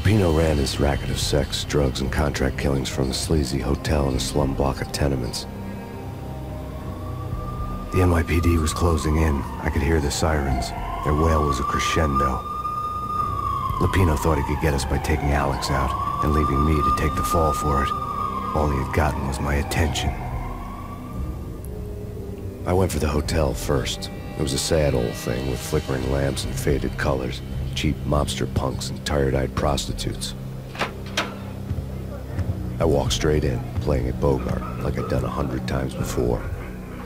Lupino ran his racket of sex, drugs, and contract killings from a sleazy hotel in a slum block of tenements. The NYPD was closing in. I could hear the sirens. Their wail was a crescendo. Lupino thought he could get us by taking Alex out and leaving me to take the fall for it. All he had gotten was my attention. I went for the hotel first. It was a sad old thing with flickering lamps and faded colors, cheap mobster punks and tired-eyed prostitutes. I walked straight in, playing at Bogart, like I'd done 100 times before.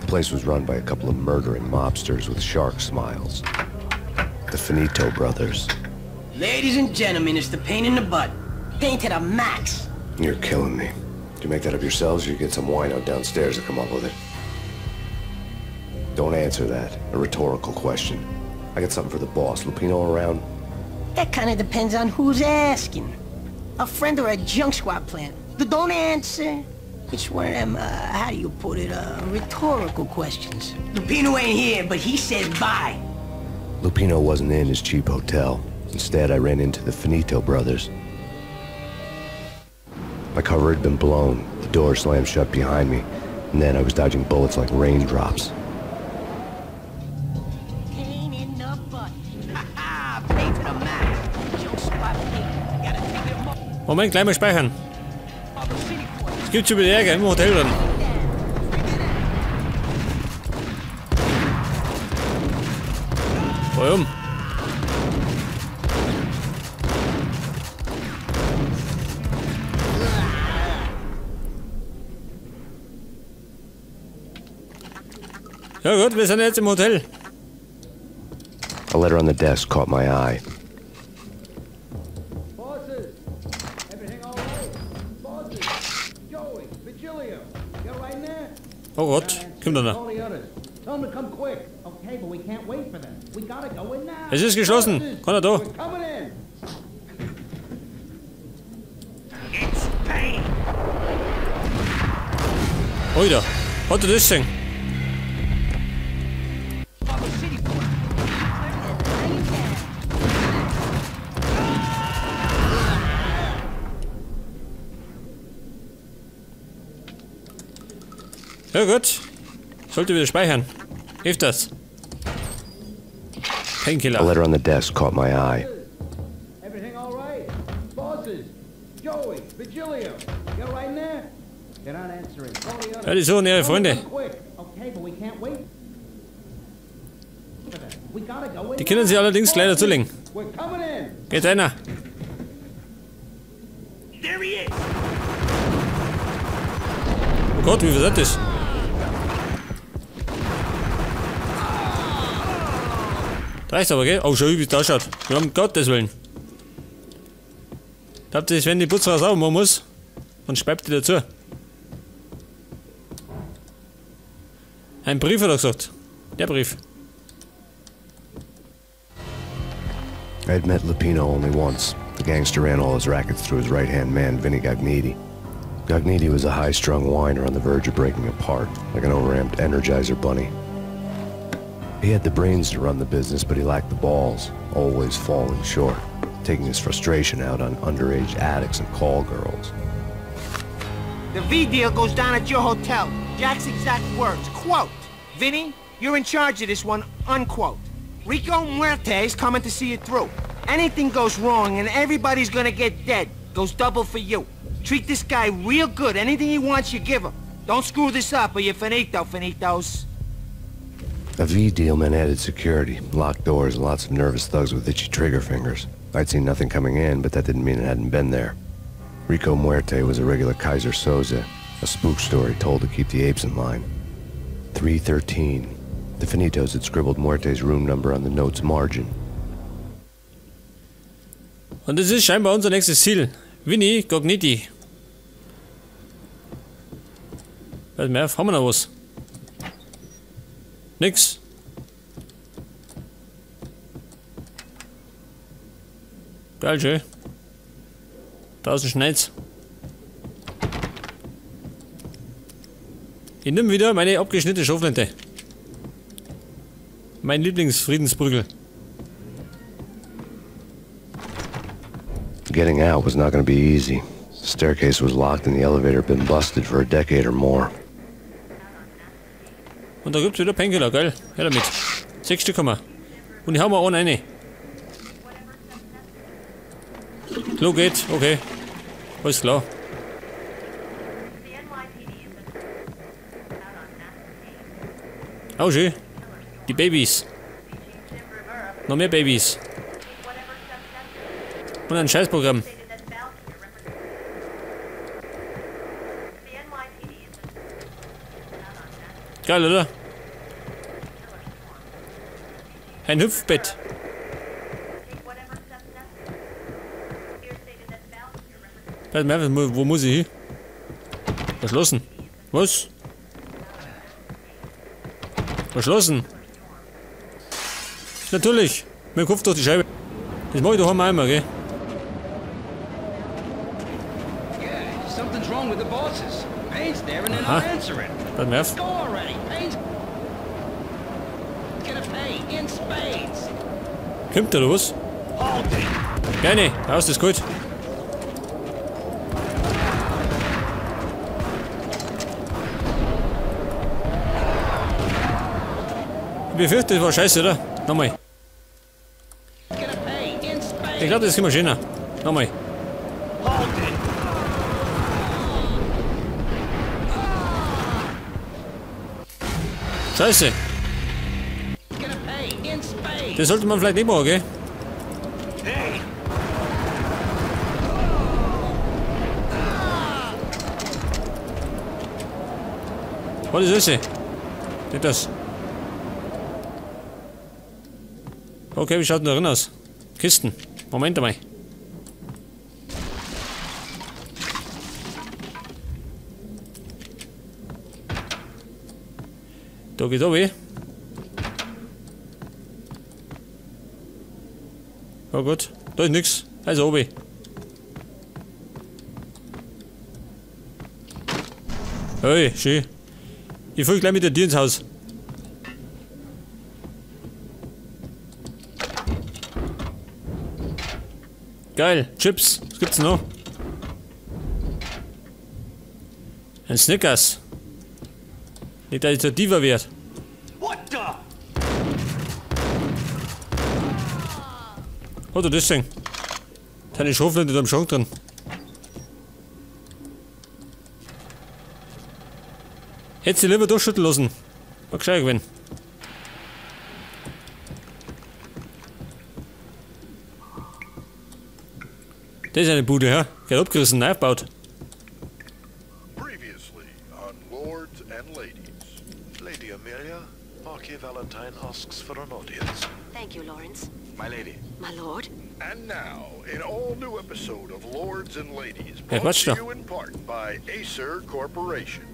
The place was run by a couple of murdering mobsters with shark smiles. The Finito brothers. Ladies and gentlemen, it's the Payne in the butt. Payne to the max. You're killing me. Do you make that up yourselves, or you get some wino downstairs to come up with it? Don't answer that. A rhetorical question. I got something for the boss. Lupino around? That kind of depends on who's asking. A friend or a junk squad plant. Don't answer. It's one of them, how do you put it, rhetorical questions. Lupino ain't here, but he said bye. Lupino wasn't in his cheap hotel. Instead, I ran into the Finito brothers. My cover had been blown. The door slammed shut behind me. And then I was dodging bullets like raindrops. Pain in the butt. Haha, pay to the max. Junk squad pay. Gotta take it more. Moment, gleich mal speichern. Es gibt schon wieder Ärger im Hotel drin. Warum? Ja gut, wir sind jetzt im Hotel. A letter on the desk caught my eye. Bosses, everything all right? Bosses, Joey, Virgilio, you're right in there? Oh Gott, kommt er noch. All the others. Tell them to come quick. Okay, but we can't wait for them. We gotta go in now. Es ist geschlossen. Kann er da? We're coming in. It's Payne. Oida, hat er das gesehen? Ja gut. Sollte wieder speichern. Hilft das? A Painkiller. letter on the desk caught my eye. Everything all right? Bosses, Joey, Virgilio, you're right in there? You're not answering. All the others. Ja, die suchen ihre Freunde. Come quick. Okay, but we can't wait. We gotta go in Die können sie allerdings gleich dazulegen. We're coming in. Geht einer. There he is. Oh Gott, wie viel ist das? Reicht aber, gell? Oh, schau, wie es da schaut. Wir haben Gottes Willen. Glaubt ihr, wenn die Putzfrau sauber machen muss, dann speibt die dazu. Ein Brief hat er gesagt. Der Brief. I had met Lupino only once. The gangster ran all his rackets through his right-hand man, Vinny Gagniti. Gagniti was a high-strung whiner on the verge of breaking apart, like an overamped Energizer bunny. He had the brains to run the business, but he lacked the balls, always falling short, taking his frustration out on underage addicts and call girls. The V deal goes down at your hotel. Jack's exact words, quote, Vinny, you're in charge of this one, unquote. Rico Muerte's coming to see it through. Anything goes wrong and everybody's gonna get dead. Goes double for you. Treat this guy real good. Anything he wants, you give him. Don't screw this up or you're finito, finitos. A V deal meant added security, locked doors, and lots of nervous thugs with itchy trigger fingers. I'd seen nothing coming in, but that didn't mean it hadn't been there. Rico Muerte was a regular Kaiser Soze, a spook story told to keep the apes in line. 313. The Finitos had scribbled Muerte's room number on the note's margin. Und das ist scheinbar unser nächstes Ziel. Vinny Gagniti. Was mehr? Haben wir noch was? Nix. Geil, schön. 1000 Schneitz. Ich nehme wieder meine abgeschnittene Schrotflinte. Mein Lieblingsfriedensprügel. Getting out was not going to be easy. The staircase was locked and the elevator had been busted for a decade or more. Und da gibt's wieder Painkiller, geil. Her damit. 6 Stück haben wir. Und ich hau mal ohne eine. So geht's, okay. Alles klar. Oh schön. Die Babys. Noch mehr Babys. Und ein Scheißprogramm. Geil, oder? Ein Hüpfbett. Warte mal, wo muss ich hin? Verschlossen. Was? Verschlossen. Natürlich. Mein Kopf durch die Scheibe. Das mach ich doch einmal, gell? Yeah, something's wrong with the bosses. Payne's there and they're not answering. Warte mal auf. Go already. Payne's gonna pay in spades. Kommt der los? Gerne. Raus, das ist gut. Ich befürchte, das war scheiße, oder? Nochmal. Ich glaube, das ist immer schöner. Nochmal. Scheiße. Das sollte man vielleicht nicht machen, gell? Was ist das? Nicht das. Okay, wie schaut denn da drin aus? Kisten. Moment einmal. Da geht auch weh. Ja gut, da ist nix. Also oben. Hey, schön. Ich folge gleich mit der Tür ins Haus. Geil, Chips. Was gibt's noch? Ein Snickers. Nicht, dass ich zur Diva werde. Oder das Ding. Da eine Schaufel hinter dem Schrank drin. Hätte sie lieber durchschütteln lassen. War gescheit gewesen. Das ist eine Bude, ja? Geht abgerissen, neu aufgebaut. Previously on Lords and Ladies. Lady Amelia, Marquis Valentine asks for an audience. Thank you, Lawrence. My lady. My lord? And now, an all-new episode of Lords and Ladies, Ja, brought Quatsch to doch. you in part by Acer Corporation.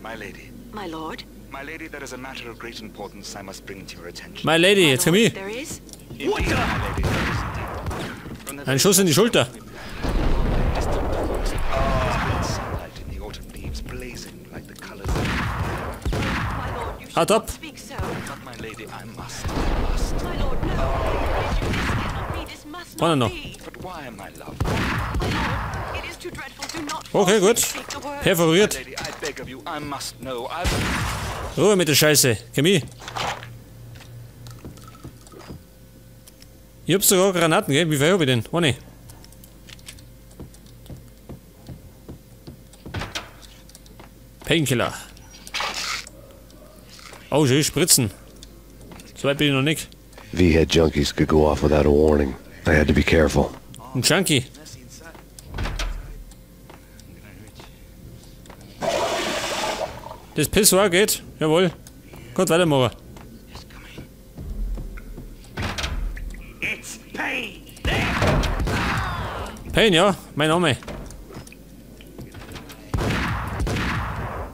My lady. My lord? My lady, there is a matter of great importance I must bring to your attention. My Lady, My jetzt komm lord, ich. there is? Indeed, my lady, there is indeed. From the Ein Schuss in die Schulter. distant forest, there's sunlight in the autumn leaves blazing like the colors of... My lord, you should Hard up. not speak so. But my lady, I must. My lord, no. This cannot be. This must Warte not noch. be. But why, my love? My lord, it is too dreadful. Do not Okay, force me gut. to speak the word. Perforiert. Lady, I beg of you, I must know. Ruhe mit der Scheiße. Chemie. Ich hab sogar Granaten, gell? Wie viel hab ich denn? Ohne. Painkiller. Oh, schön, Spritzen. So weit bin ich noch nicht. V-head junkies could go off without a warning. I had to be careful. Ein Junkie. Das Pissoir geht. Jawohl. Gut, weitermachen. It's Payne. Payne, ja. Mein Name.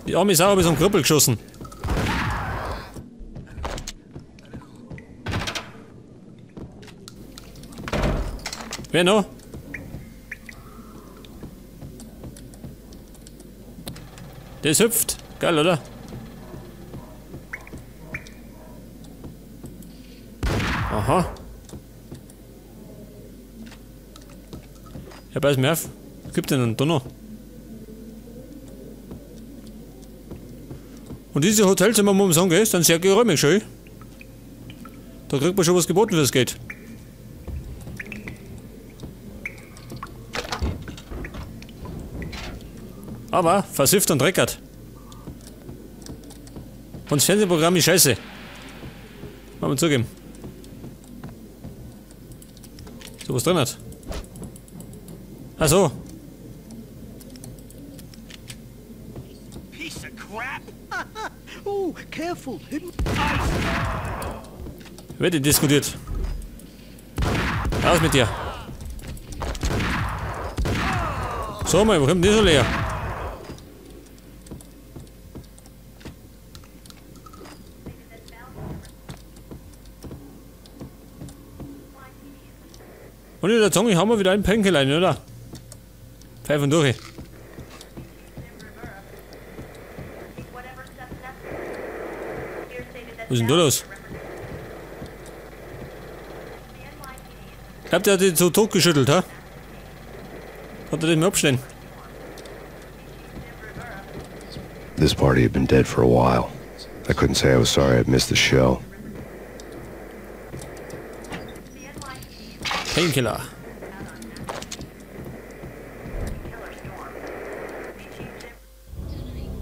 Die arme Sau ist am Krüppel geschossen. Wer noch? Das hüpft. Geil, oder? Aha. Ja, pass mir auf. Was gibt denn da noch? Und diese Hotelzimmer, muss man sagen, gell, sind sehr geräumig schön. Da kriegt man schon was geboten, wie es geht. Aber versifft und dreckert. Und das Fernsehprogramm ist scheiße. Mal mal zugeben. So, was drin hat. Ach so. Piece of crap. Oh, careful. Wird diskutiert. Raus mit dir. So, mal, wo kommt die so leer? Und in der Zunge haben wir wieder ein Pänkelein, oder? Pfeifen durch. Was ist denn da los? Ich glaub, der hat dich so tot geschüttelt, ha? Hat er den mal abstehen? This party had been dead for a while. I couldn't say I was sorry I'd missed the show. Painkiller.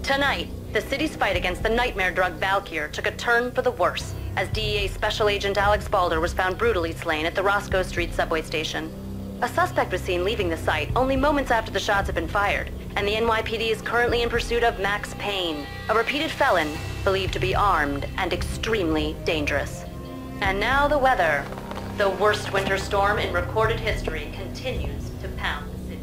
Tonight, the city's fight against the nightmare drug Valkyr took a turn for the worse, as DEA Special Agent Alex Balder was found brutally slain at the Roscoe Street subway station. A suspect was seen leaving the site only moments after the shots had been fired, and the NYPD is currently in pursuit of Max Payne, a repeated felon believed to be armed and extremely dangerous. And now the weather. The worst winter storm in recorded history continues to pound the city.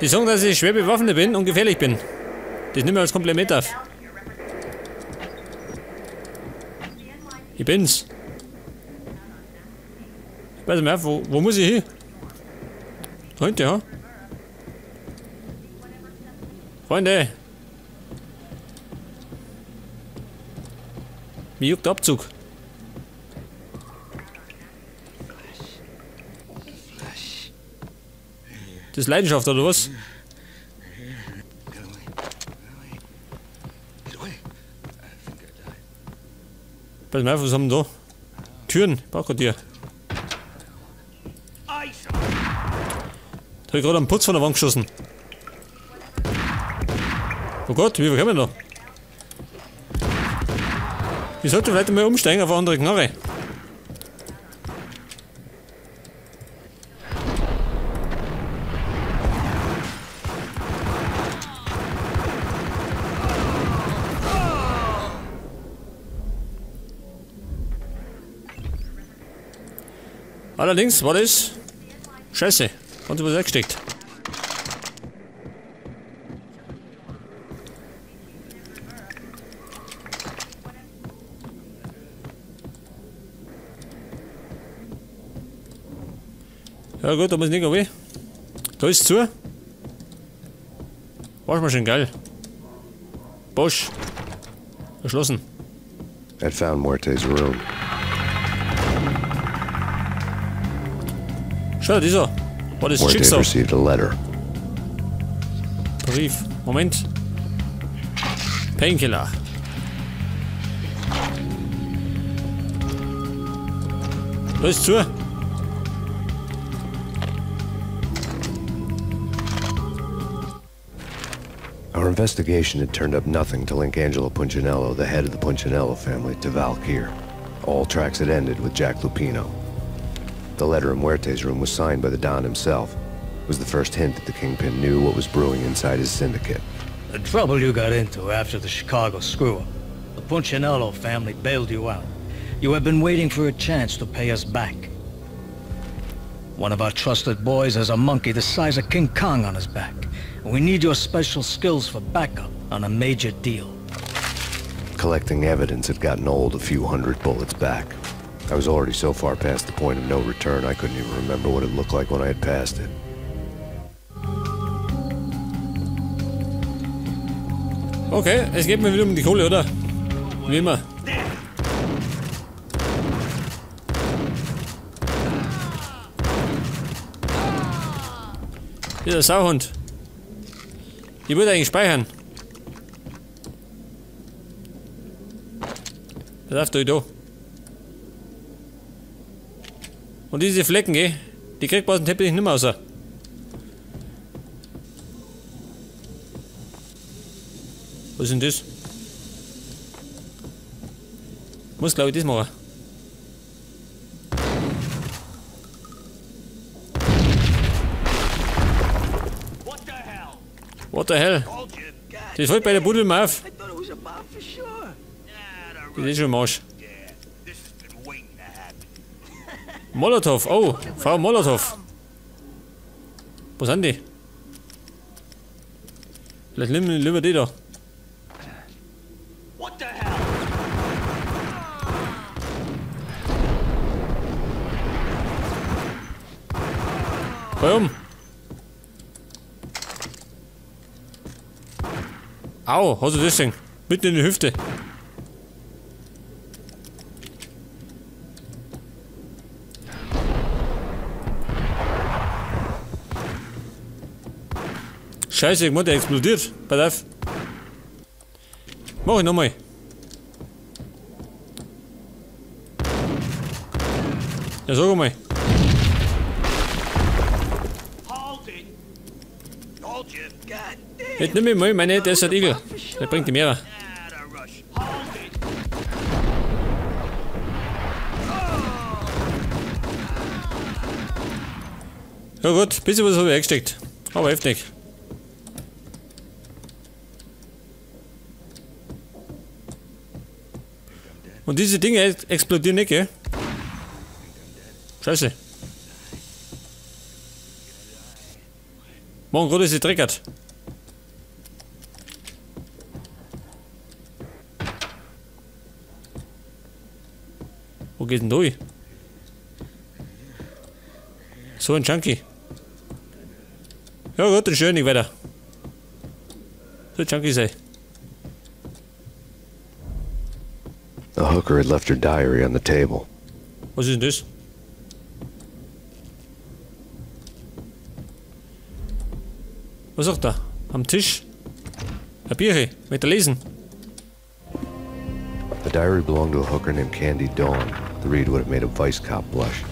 Die sagen, dass ich schwer bewaffnet bin und gefährlich bin. Das nimm mir als Kompliment auf. Ich bin's. Weiß nicht mehr, wo muss ich hin? Da hinten, ja? Freunde! Mir juckt der Abzug. Das ist Leidenschaft, oder was? Pass mal auf, was haben wir da? Türen, Bauchkartier. Da hab ich gerade einen Putz von der Wand geschossen. Oh Gott, wie kommen wir da? Ich sollte vielleicht mal umsteigen auf eine andere Knarre. Allerdings war das scheiße. Hat sich was weggesteckt. Ja gut, da muss ich nicht weh. Da ist zu. Waschmaschine, geil. Bosch. Verschlossen. I'd found Muerte's room. Schau, dieser. War das Muerte Schicksal? received a letter. Brief. Moment. Painkiller. Da ist zu. Our investigation had turned up nothing to link Angelo Punchinello, the head of the Punchinello family, to Valkyr. All tracks had ended with Jack Lupino. The letter in Muerte's room was signed by the Don himself. It was the first hint that the Kingpin knew what was brewing inside his syndicate. The trouble you got into after the Chicago screw-up. The Punchinello family bailed you out. You have been waiting for a chance to pay us back. One of our trusted boys has a monkey the size of King Kong on his back. We need your special skills for backup on a major deal. Collecting evidence had gotten old a few hundred bullets back. I was already so far past the point of no return, I couldn't even remember what it looked like when I had passed it. Okay, es geht mir wieder um die Kohle, oder? Wie immer. Dieser Sauhund. Die würde eigentlich speichern. Das darfst du da. Und diese Flecken, gell? Die kriegt man aus dem Teppich nicht mehr raus. Was ist denn das? Muss glaube ich das machen. What the hell? Das fällt bei der Buddel mal auf. Das ist schon im Arsch. Molotow, oh, Frau Molotow. Wo sind die? Vielleicht nehmen wir die da. Warum? Au, hast du das Ding? Mitten in die Hüfte. Scheiße, ich der explodiert. Pass auf. Mach ich nochmal. Ja, sag mal. Jetzt nimm ich mal meine, der ist ein Igel. Der bringt die Meere. Ja gut, ein bisschen was habe ich eingesteckt. Aber heftig. Und diese Dinge explodieren nicht, gell? Scheiße. Morgen gerade ist sie triggert. Wo geht's denn durch? So ein Junkie. Ja gut, dann schön nicht weiter. So ein Junkie sei. The hooker had left her diary on the table. Was ist denn das? Was sagt er? Am Tisch? Ein Bierchen, mit der lesen. The diary belonged to a hooker named Candy Dawn. The read would have made a vice cop blush.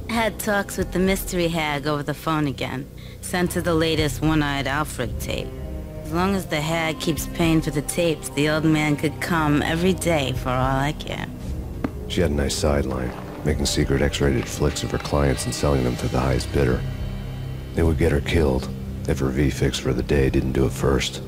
Had talks with the mystery hag over the phone again. Sent her the latest one-eyed Alfred tape. As long as the hag keeps paying for the tapes, the old man could come every day for all I care. She had a nice sideline, making secret X-rated flicks of her clients and selling them to the highest bidder. They would get her killed if her V-fix for the day didn't do it first.